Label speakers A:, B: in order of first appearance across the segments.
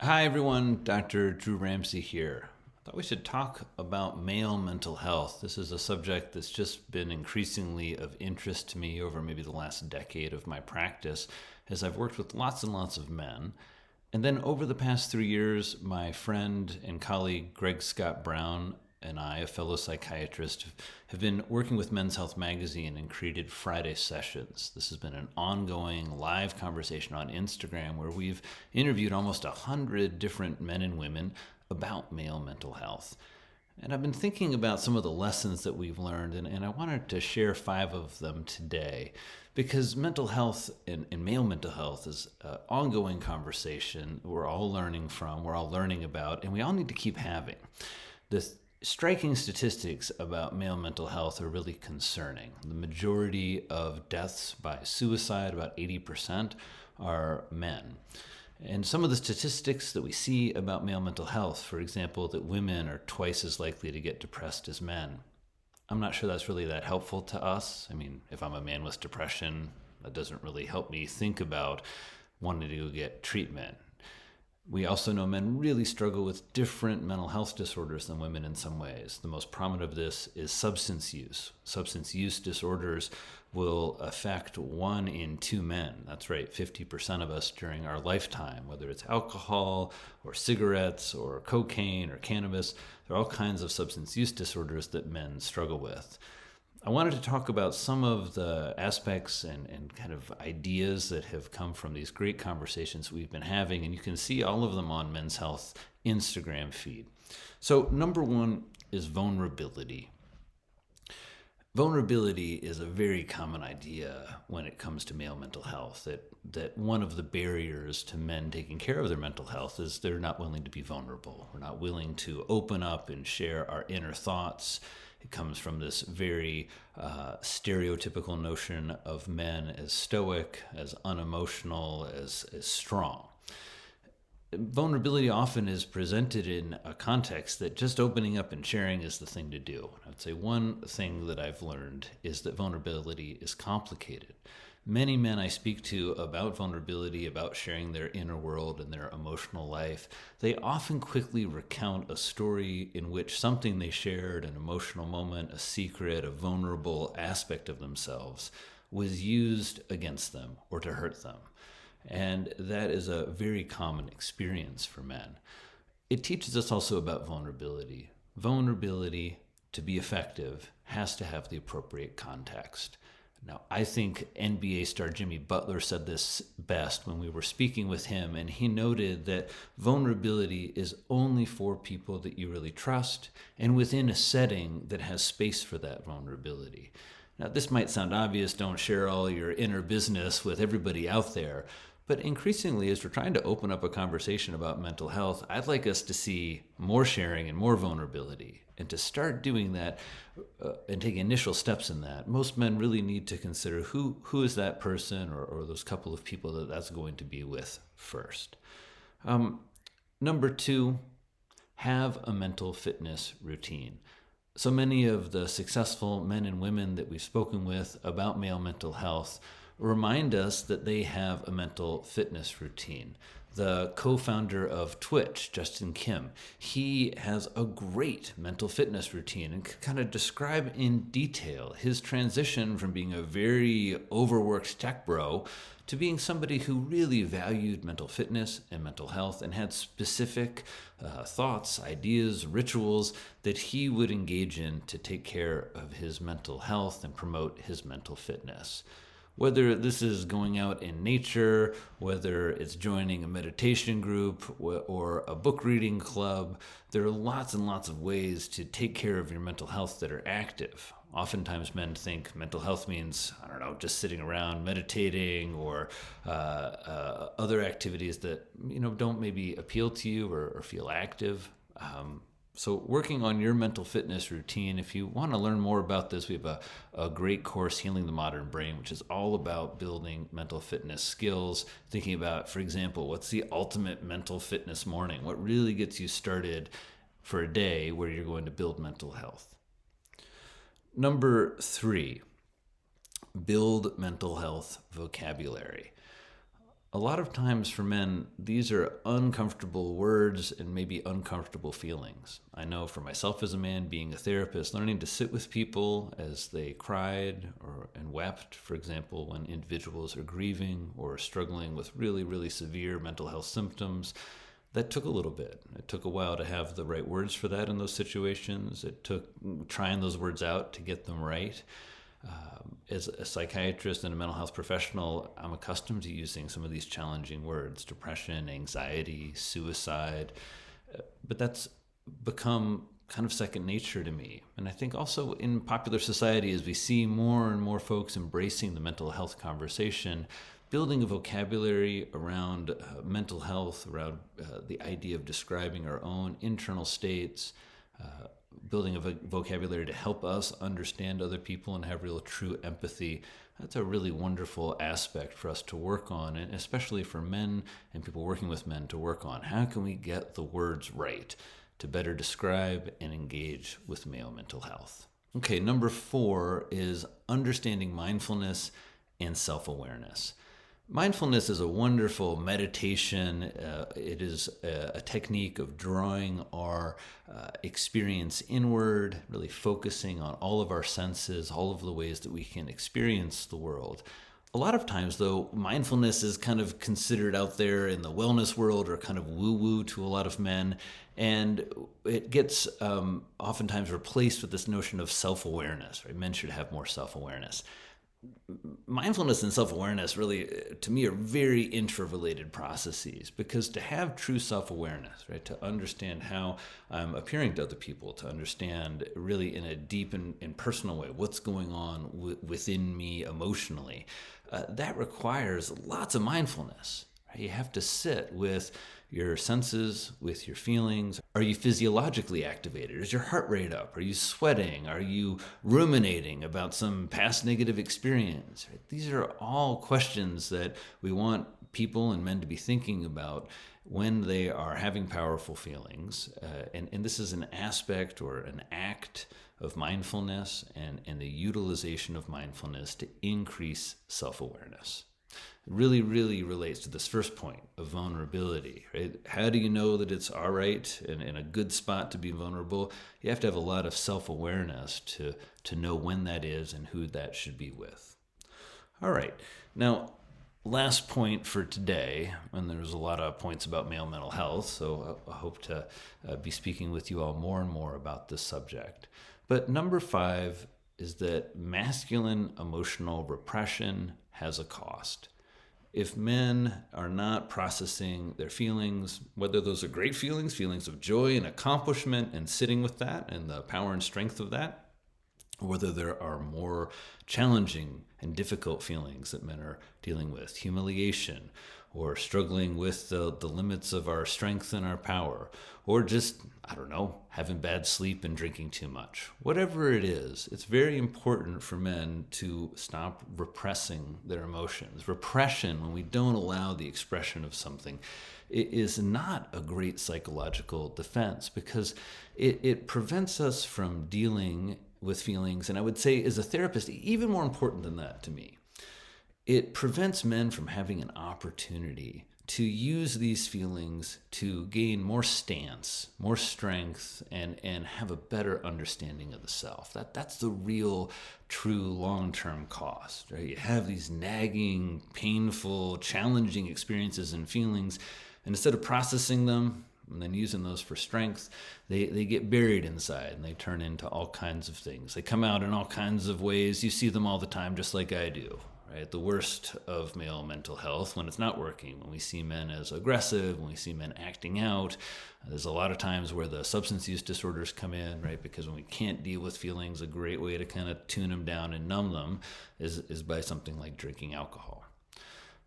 A: Hi everyone, Dr. Drew Ramsey here. I thought we should talk about male mental health. This is a subject that's just been increasingly of interest to me over maybe the last decade of my practice as I've worked with lots and lots of men. And then over the past 3 years, my friend and colleague Greg Scott Brown and I, a fellow psychiatrist, have been working with Men's Health magazine and created Friday sessions. This has been an ongoing live conversation on Instagram where we've interviewed almost 100 different men and women about male mental health. And I've been thinking about some of the lessons that we've learned, and I wanted to share 5 of them today because mental health and male mental health is an ongoing conversation we're all learning from, we're all learning about, and we all need to keep having. The striking statistics about male mental health are really concerning. The majority of deaths by suicide, about 80%, are men. And some of the statistics that we see about male mental health, for example, that women are twice as likely to get depressed as men. I'm not sure that's really that helpful to us. I mean, if I'm a man with depression, that doesn't really help me think about wanting to go get treatment. We also know men really struggle with different mental health disorders than women in some ways. The most prominent of this is substance use. Substance use disorders will affect 1 in 2 men. That's right, 50% of us during our lifetime, whether it's alcohol or cigarettes or cocaine or cannabis. There are all kinds of substance use disorders that men struggle with. I wanted to talk about some of the aspects and kind of ideas that have come from these great conversations we've been having, and you can see all of them on Men's Health Instagram feed. So number 1 is vulnerability. Vulnerability is a very common idea when it comes to male mental health, that one of the barriers to men taking care of their mental health is they're not willing to be vulnerable. We're not willing to open up and share our inner thoughts. It comes from this very stereotypical notion of men as stoic, as unemotional, as strong. Vulnerability often is presented in a context that just opening up and sharing is the thing to do. I'd say one thing that I've learned is that vulnerability is complicated. Many men I speak to about vulnerability, about sharing their inner world and their emotional life, they often quickly recount a story in which something they shared, an emotional moment, a secret, a vulnerable aspect of themselves, was used against them or to hurt them. And that is a very common experience for men. It teaches us also about vulnerability. Vulnerability, to be effective, has to have the appropriate context. Now, I think NBA star Jimmy Butler said this best when we were speaking with him, and he noted that vulnerability is only for people that you really trust and within a setting that has space for that vulnerability. Now, this might sound obvious, don't share all your inner business with everybody out there, but increasingly, as we're trying to open up a conversation about mental health, I'd like us to see more sharing and more vulnerability. And to start doing that and take initial steps in that, most men really need to consider who is that person or those couple of people that's going to be with first. Number 2, have a mental fitness routine. So many of the successful men and women that we've spoken with about male mental health remind us that they have a mental fitness routine. The co-founder of Twitch, Justin Kim, he has a great mental fitness routine and can kind of describe in detail his transition from being a very overworked tech bro to being somebody who really valued mental fitness and mental health and had specific thoughts, ideas, rituals that he would engage in to take care of his mental health and promote his mental fitness. Whether this is going out in nature, whether it's joining a meditation group or a book reading club, there are lots and lots of ways to take care of your mental health that are active. Oftentimes men think mental health means, just sitting around meditating or other activities that, don't maybe appeal to you or feel active. So working on your mental fitness routine, if you want to learn more about this, we have a great course, Healing the Modern Brain, which is all about building mental fitness skills, thinking about, for example, what's the ultimate mental fitness morning? What really gets you started for a day where you're going to build mental health? Number 3, build mental health vocabulary. a lot of times for men, these are uncomfortable words and maybe uncomfortable feelings. I know for myself as a man, being a therapist, learning to sit with people as they cried and wept, for example, when individuals are grieving or struggling with really, really severe mental health symptoms, that took a little bit. It took a while to have the right words for that in those situations. It took trying those words out to get them right. As a psychiatrist and a mental health professional, I'm accustomed to using some of these challenging words: depression, anxiety, suicide. But that's become kind of second nature to me. And I think also in popular society, as we see more and more folks embracing the mental health conversation, building a vocabulary around mental health, around the idea of describing our own internal states, building a vocabulary to help us understand other people and have real true empathy. That's a really wonderful aspect for us to work on, and especially for men and people working with men to work on. How can we get the words right to better describe and engage with male mental health? Okay, number 4 is understanding mindfulness and self-awareness. Mindfulness is a wonderful meditation. It is a technique of drawing our experience inward, really focusing on all of our senses, all of the ways that we can experience the world. A lot of times, though, mindfulness is kind of considered out there in the wellness world or kind of woo-woo to a lot of men, and it gets oftentimes replaced with this notion of self-awareness, right? Men should have more self-awareness. Mindfulness and self-awareness really, to me, are very interrelated processes, because to have true self-awareness, right, to understand how I'm appearing to other people, to understand really in a deep and personal way what's going on within me emotionally, that requires lots of mindfulness. Right? You have to sit with your senses, with your feelings. Are you physiologically activated? Is your heart rate up? Are you sweating? Are you ruminating about some past negative experience? Right? These are all questions that we want people and men to be thinking about when they are having powerful feelings. And this is an aspect or an act of mindfulness and the utilization of mindfulness to increase self-awareness. It really, really relates to this first point of vulnerability, right? How do you know that it's all right and in a good spot to be vulnerable? You have to have a lot of self-awareness to know when that is and who that should be with. All right. Now, last point for today, and there's a lot of points about male mental health, so I hope to be speaking with you all more and more about this subject. But number 5 is that masculine emotional repression has a cost. If men are not processing their feelings, whether those are great feelings, feelings of joy and accomplishment and sitting with that and the power and strength of that, or whether there are more challenging and difficult feelings that men are dealing with, humiliation, or struggling with the limits of our strength and our power, or just, having bad sleep and drinking too much. Whatever it is, it's very important for men to stop repressing their emotions. Repression, when we don't allow the expression of something, it is not a great psychological defense, because it prevents us from dealing with feelings. And I would say, as a therapist, even more important than that to me, it prevents men from having an opportunity to use these feelings to gain more stance, more strength, and have a better understanding of the self. That's the real, true, long-term cost, right? You have these nagging, painful, challenging experiences and feelings, and instead of processing them and then using those for strength, they get buried inside and they turn into all kinds of things. They come out in all kinds of ways. You see them all the time, just like I do. Right? The worst of male mental health when it's not working, when we see men as aggressive, when we see men acting out. There's a lot of times where the substance use disorders come in, right? Because when we can't deal with feelings, a great way to kind of tune them down and numb them is by something like drinking alcohol.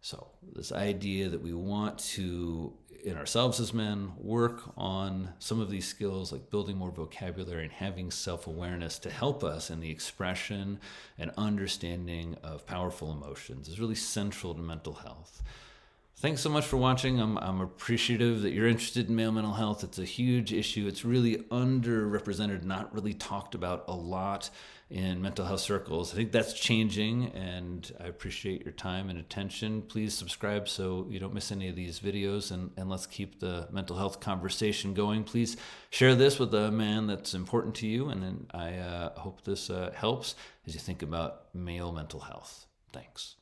A: So this idea that we want to, in ourselves as men, work on some of these skills like building more vocabulary and having self-awareness to help us in the expression and understanding of powerful emotions is really central to mental health. Thanks so much for watching. I'm appreciative that you're interested in male mental health. It's a huge issue. It's really underrepresented, not really talked about a lot. in mental health circles. I think that's changing, and I appreciate your time and attention. Please subscribe so you don't miss any of these videos, and let's keep the mental health conversation going. Please share this with a man that's important to you, and I hope this helps as you think about male mental health. Thanks.